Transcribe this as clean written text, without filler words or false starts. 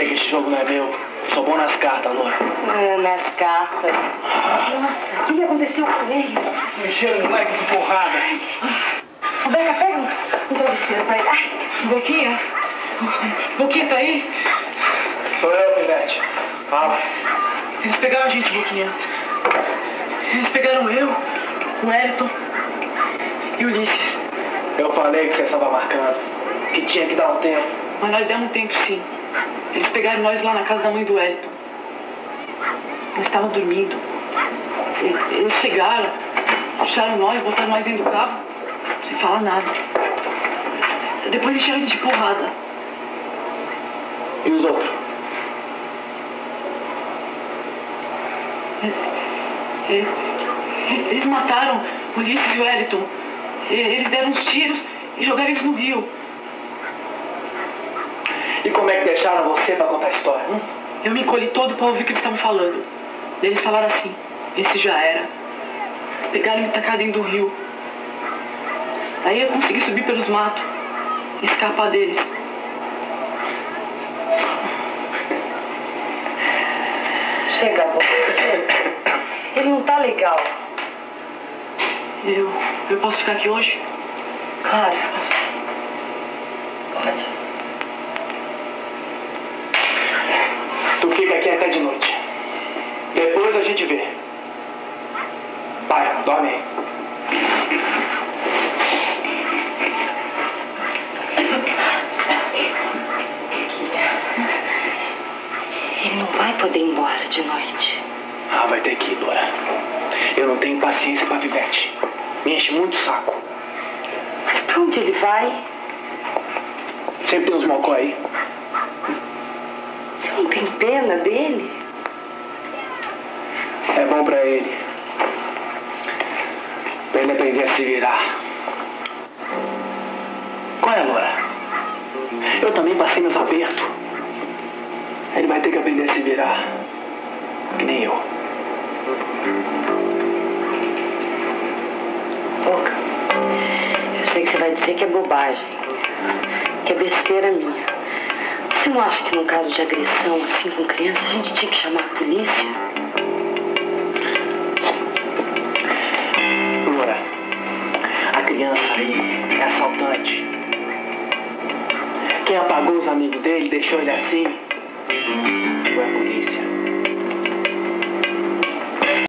falei que esse jogo não é meu. Sou bom nas cartas, Loura. É, nas cartas. Nossa, o que aconteceu com ele? Mexeram no moleque de porrada. Beca, pega um travesseiro pra ele. Boquinha? Boquinha tá aí? Sou eu, Pivete. Fala. Eles pegaram a gente, Boquinha. Eles pegaram eu, o Wellington e o Ulisses. Eu falei que você estava marcando. Que tinha que dar um tempo. Mas nós demos um tempo, sim. Eles pegaram nós lá na casa da mãe do Wellington. Nós estávamos dormindo. Eles chegaram, puxaram nós, botaram nós dentro do carro, sem falar nada. Depois encheram a gente de porrada. E os outros? Eles mataram o Ulisses e o Wellington. Eles deram uns tiros e jogaram eles no rio. E como é que deixaram você pra contar a história? Eu me encolhi todo pra ouvir o que eles estavam falando. Eles falaram assim: esse já era. Pegaram e me tacaram dentro do rio. Daí eu consegui subir pelos matos e escapar deles. Chega, Boca, chega. Ele não tá legal. Eu posso ficar aqui hoje? Claro. Pode. Tu fica aqui até de noite. Depois a gente vê. Vai, dorme aí. Ele não vai poder ir embora de noite. Ah, vai ter que ir, Loura. Eu não tenho paciência pra Pivete. Me enche muito o saco. Mas pra onde ele vai? Sempre tem uns mocó aí. Você não tem pena dele? É bom pra ele. Pra ele aprender a se virar. Qual é, Loura? Eu também passei meus apertos. Ele vai ter que aprender a se virar. Que nem eu. Boca, eu sei que você vai dizer que é bobagem, que é besteira minha. Você não acha que num caso de agressão assim com criança a gente tinha que chamar a polícia? Loura, a criança aí é assaltante. Quem apagou os amigos dele, deixou ele assim, foi a polícia.